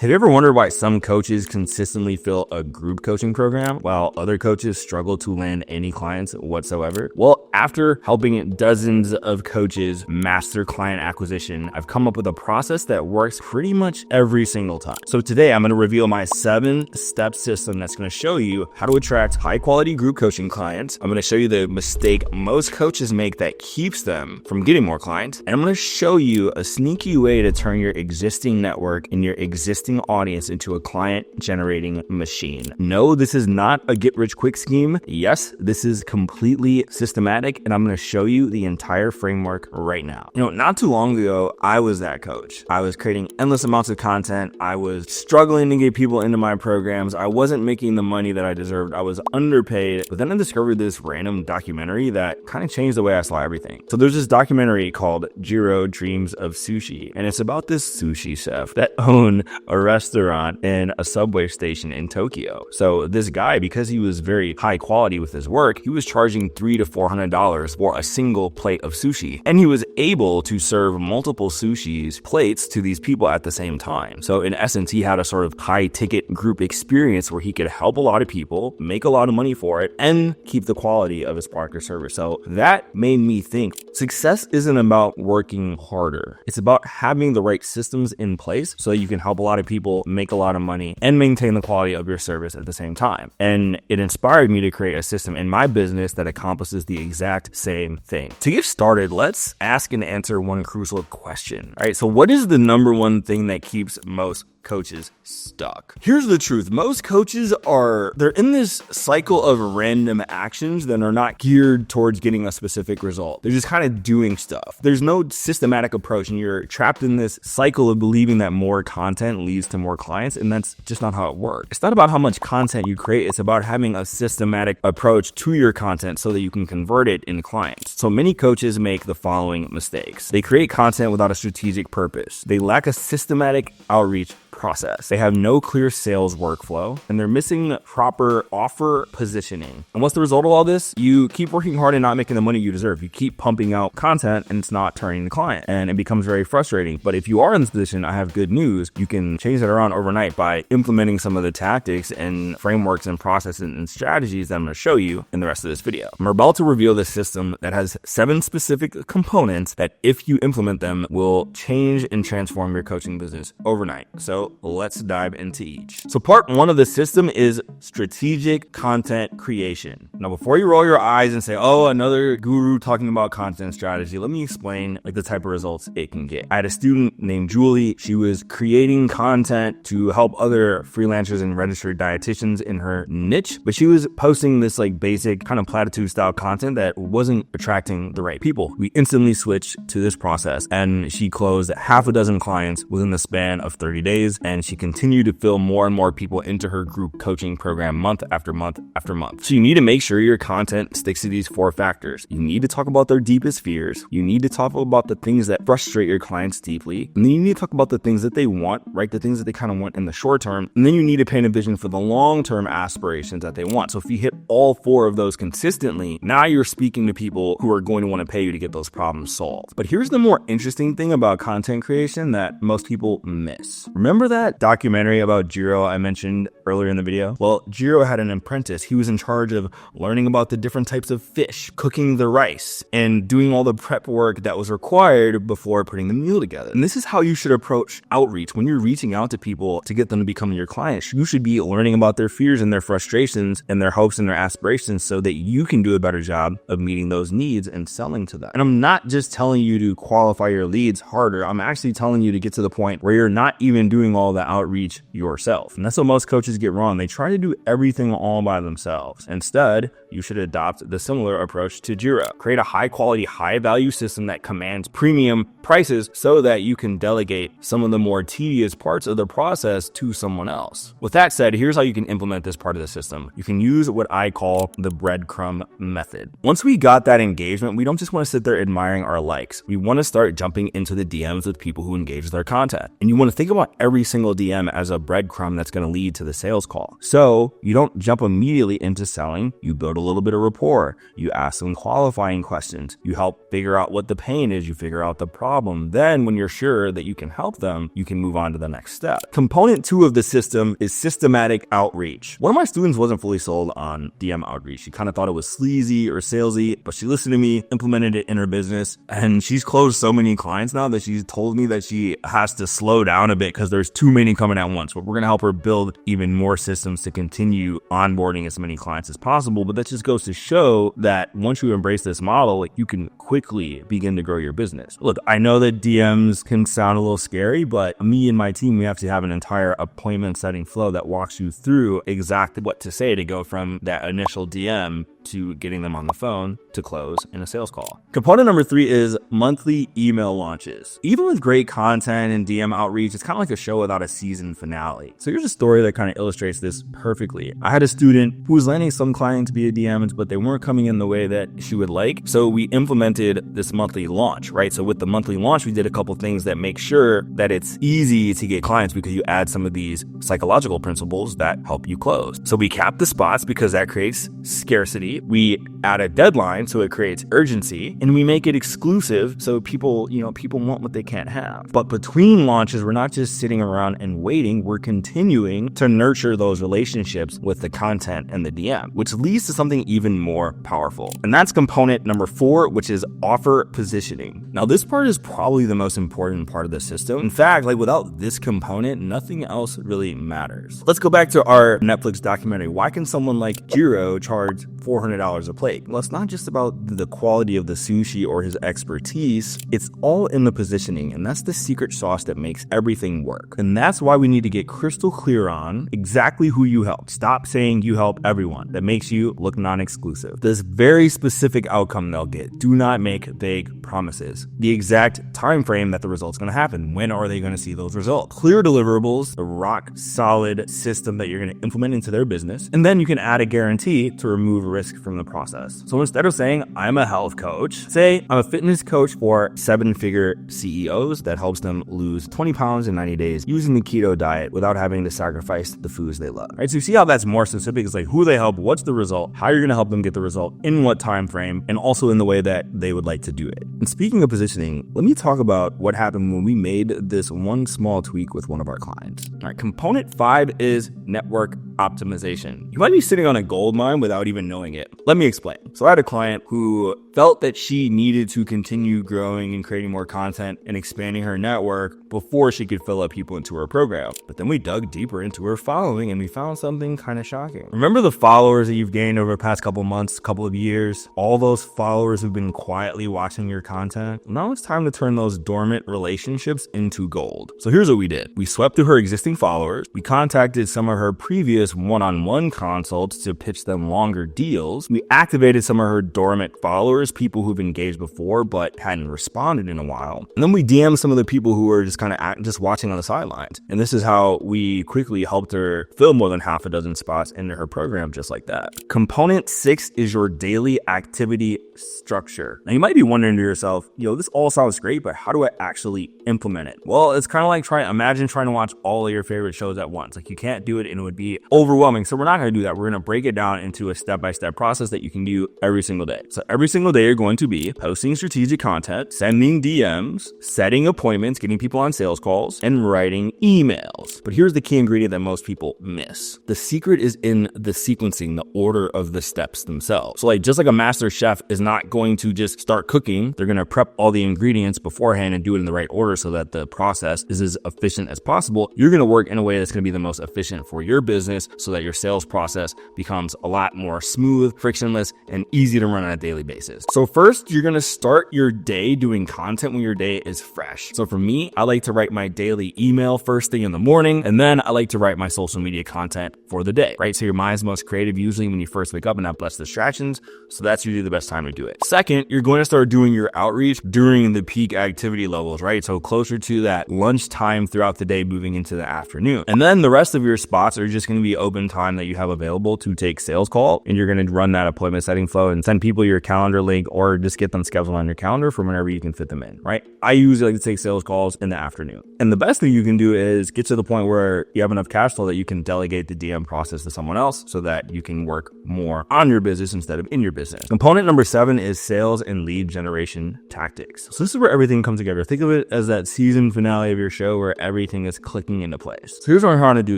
Have you ever wondered why some coaches consistently fill a group coaching program while other coaches struggle to land any clients whatsoever? Well, after helping dozens of coaches master client acquisition, I've come up with a process that works pretty much every single time. So today I'm going to reveal my 7-step system that's going to show you how to attract high quality group coaching clients. I'm going to show you the mistake most coaches make that keeps them from getting more clients. And I'm going to show you a sneaky way to turn your existing network and your existing audience into a client generating machine. No, this is not a get rich quick scheme. Yes, this is completely systematic, and I'm going to show you the entire framework right now. Not too long ago, I was that coach. I was creating endless amounts of content. I was struggling to get people into my programs. I wasn't making the money that I deserved. I was underpaid. But then I discovered this random documentary that kind of changed the way I saw everything. So there's this documentary called Jiro Dreams of Sushi, and it's about this sushi chef that owned a restaurant and a subway station in Tokyo. So this guy, because he was very high quality with his work, he was charging $300 to $400 for a single plate of sushi. And he was able to serve multiple sushi's plates to these people at the same time. So in essence, he had a sort of high ticket group experience where he could help a lot of people, make a lot of money for it, and keep the quality of his product or service. So that made me think success isn't about working harder. It's about having the right systems in place so that you can help a lot of people make a lot of money and maintain the quality of your service at the same time. And it inspired me to create a system in my business that accomplishes the exact same thing. To get started, let's ask and answer one crucial question. All right, so what is the number one thing that keeps most coaches stuck? Here's the truth. Most coaches they're in this cycle of random actions that are not geared towards getting a specific result. They're just kind of doing stuff. There's no systematic approach, and you're trapped in this cycle of believing that more content leads to more clients, and that's just not how it works. It's not about how much content you create. It's about having a systematic approach to your content so that you can convert it into clients. So many coaches make the following mistakes. They create content without a strategic purpose. They lack a systematic outreach process. They have no clear sales workflow, and they're missing proper offer positioning. And what's the result of all this? You keep working hard and not making the money you deserve. You keep pumping out content and it's not turning the client, and it becomes very frustrating. But if you are in this position, I have good news. You can change that around overnight by implementing some of the tactics and frameworks and processes and strategies that I'm going to show you in the rest of this video. I'm about to reveal this system that has 7 specific components that, if you implement them, will change and transform your coaching business overnight. So let's dive into each. So part 1 of the system is strategic content creation. Now, before you roll your eyes and say, oh, another guru talking about content strategy, let me explain the type of results it can get. I had a student named Julie. She was creating content to help other freelancers and registered dietitians in her niche, but she was posting this basic kind of platitude style content that wasn't attracting the right people. We instantly switched to this process, and she closed half a dozen clients within the span of 30 days. And she continued to fill more and more people into her group coaching program month after month after month. So you need to make sure your content sticks to these 4 factors. You need to talk about their deepest fears. You need to talk about the things that frustrate your clients deeply. And then you need to talk about the things that they want, right? The things that they kind of want in the short term. And then you need to paint a vision for the long-term aspirations that they want. So if you hit all 4 of those consistently, now you're speaking to people who are going to want to pay you to get those problems solved. But here's the more interesting thing about content creation that most people miss. Remember that documentary about Jiro I mentioned earlier in the video? Well, Jiro had an apprentice. He was in charge of learning about the different types of fish, cooking the rice, and doing all the prep work that was required before putting the meal together. And this is how you should approach outreach. When you're reaching out to people to get them to become your clients, you should be learning about their fears and their frustrations and their hopes and their aspirations so that you can do a better job of meeting those needs and selling to them. And I'm not just telling you to qualify your leads harder. I'm actually telling you to get to the point where you're not even doing all the outreach yourself. And that's what most coaches get wrong. They try to do everything all by themselves. Instead, you should adopt the similar approach to Jiro. Create a high quality, high value system that commands premium prices so that you can delegate some of the more tedious parts of the process to someone else. With that said, here's how you can implement this part of the system. You can use what I call the breadcrumb method. Once we got that engagement, we don't just want to sit there admiring our likes. We want to start jumping into the DMs with people who engage with our content. And you want to think about every single DM as a breadcrumb that's going to lead to the sales call. So you don't jump immediately into selling. You build a a little bit of rapport. You ask them qualifying questions. You help figure out what the pain is. You figure out the problem. Then when you're sure that you can help them, you can move on to the next step. Component 2 of the system is systematic outreach. One of my students wasn't fully sold on DM outreach. She kind of thought it was sleazy or salesy, but she listened to me, implemented it in her business, and she's closed so many clients now that she's told me that she has to slow down a bit because there's too many coming at once. But we're going to help her build even more systems to continue onboarding as many clients as possible. But that just goes to show that once you embrace this model, like, you can quickly begin to grow your business. Look, I know that DMs can sound a little scary, but me and my team, we have to have an entire appointment setting flow that walks you through exactly what to say to go from that initial DM to getting them on the phone to close in a sales call. Component number 3 is monthly email launches. Even with great content and DM outreach, it's kind of like a show without a season finale. So here's a story that kind of illustrates this perfectly. I had a student who was landing some clients via DMs, but they weren't coming in the way that she would like. So we implemented this monthly launch, right? So with the monthly launch, we did a couple things that make sure that it's easy to get clients because you add some of these psychological principles that help you close. So we cap the spots because that creates scarcity. We add a deadline so it creates urgency, and we make it exclusive so people want what they can't have. But between launches, we're not just sitting around and waiting, we're continuing to nurture those relationships with the content and the DM, which leads to something even more powerful. And that's component number 4, which is offer positioning. Now, this part is probably the most important part of the system. In fact, like, without this component, nothing else really matters. Let's go back to our Netflix documentary. Why can someone like Jiro charge $400 a plate? Well, it's not just about the quality of the sushi or his expertise. It's all in the positioning, and that's the secret sauce that makes everything work. And that's why we need to get crystal clear on exactly who you help. Stop saying you help everyone. That makes you look non-exclusive. This very specific outcome they'll get. Do not make vague promises. The exact time frame that the result's going to happen. When are they going to see those results? Clear deliverables, a rock solid system that you're going to implement into their business, and then you can add a guarantee to remove risk from the process. So instead of saying I'm a health coach, say I'm a fitness coach for 7-figure CEOs that helps them lose 20 pounds in 90 days using the keto diet without having to sacrifice the foods they love. Right? So you see how that's more specific. It's like who they help, what's the result, how you're going to help them get the result, in what time frame, and also in the way that they would like to do it. And speaking of positioning, let me talk about what happened when we made this one small tweak with one of our clients. All right, component 5 is network optimization. You might be sitting on a gold mine without even knowing it. Let me explain. So I had a client who felt that she needed to continue growing and creating more content and expanding her network before she could fill up people into her program. But then we dug deeper into her following and we found something kind of shocking. Remember the followers that you've gained over the past couple months, couple of years? All those followers who've been quietly watching your content? Now it's time to turn those dormant relationships into gold. So here's what we did. We swept through her existing followers. We contacted some of her previous one-on-one consults to pitch them longer deals. We activated some of her dormant followers, people who've engaged before but hadn't responded in a while. And then we DM'd some of the people who were just kind of just watching on the sidelines. And this is how we quickly helped her fill more than half a dozen spots into her program just like that. Component 6 is your daily activity structure. Now you might be wondering to yourself, this all sounds great, but how do I actually implement it? Well, it's kind of like imagine trying to watch all of your favorite shows at once. Like you can't do it and it would be overwhelming. So we're not going to do that. We're going to break it down into a step-by-step process that you can do every single day. So every single day you're going to be posting strategic content, sending DMs, setting appointments, getting people on sales calls, and writing emails. But here's the key ingredient that most people miss. The secret is in the sequencing, the order of the steps themselves. So just like a master chef is not going to just start cooking, they're going to prep all the ingredients beforehand and do it in the right order so that the process is as efficient as possible. You're going to work in a way that's going to be the most efficient for your business so that your sales process becomes a lot more smooth, frictionless, and easy to run on a daily basis. So first, you're going to start your day doing content when your day is fresh. So for me, I like to write my daily email first thing in the morning, and then I like to write my social media content for the day, right? So your mind's most creative usually when you first wake up and have less distractions. So that's usually the best time to do it. Second, you're going to start doing your outreach during the peak activity levels, right? So closer to that lunchtime throughout the day, moving into the afternoon. And then the rest of your spots are just going to be open time that you have available to take sales call. And you're going to could run that appointment setting flow and send people your calendar link or just get them scheduled on your calendar for whenever you can fit them in, right? I usually like to take sales calls in the afternoon. And the best thing you can do is get to the point where you have enough cash flow that you can delegate the DM process to someone else so that you can work more on your business instead of in your business. Component number 7 is sales and lead generation tactics. So this is where everything comes together. Think of it as that season finale of your show where everything is clicking into place. So here's how we're going to do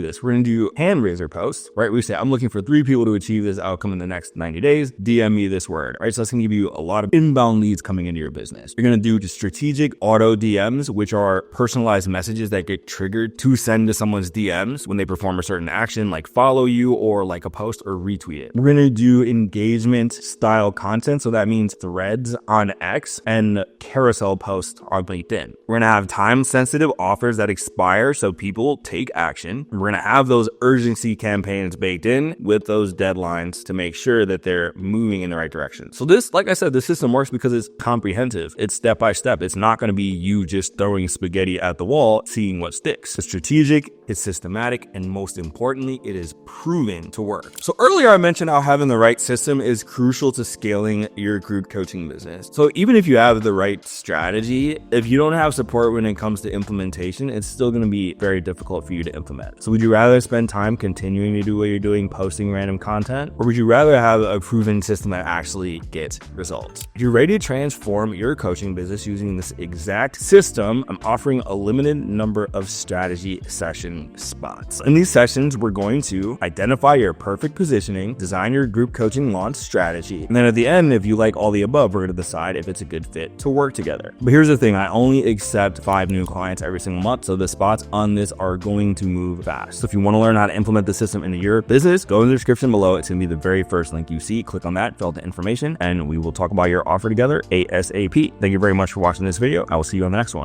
this. We're going to do hand raiser posts, right? We say, I'm looking for 3 people to achieve this outcome in the next 90 days. DM me this word, right? So that's going to give you a lot of inbound leads coming into your business. You're going to do strategic auto DMs, which are personalized messages that get triggered to send to someone's DMs when they perform a certain action, like follow you or like a post or retweet it. We're going to do engagement style content. So that means threads on X and carousel posts on LinkedIn. We're going to have time sensitive offers that expire so people take action. We're going to have those urgency campaigns baked in with those deadlines to make sure that they're moving in the right direction. So this, like I said, the system works because it's comprehensive. It's step by step. It's not going to be you just throwing spaghetti at the wall, seeing what sticks. It's strategic, it's systematic, and most importantly, it is proven to work. So earlier I mentioned how having the right system is crucial to scaling your group coaching business. So even if you have the right strategy, if you don't have support when it comes to implementation, it's still going to be very difficult for you to implement. So would you rather spend time continuing to do what you're doing, posting random content, or would you rather have a proven system that actually gets results? If you're ready to transform your coaching business using this exact system, I'm offering a limited number of strategy session spots. In these sessions, we're going to identify your perfect positioning, design your group coaching launch strategy, and then at the end, if you like all the above, we're going to decide if it's a good fit to work together. But here's the thing, I only accept 5 new clients every single month, so the spots on this are going to move fast. So if you want to learn how to implement the system into your business, go in the description below. It's going to be the very first link you see. Click on that, fill out the information, and we will talk about your offer together ASAP. Thank you very much for watching this video. I will see you on the next one.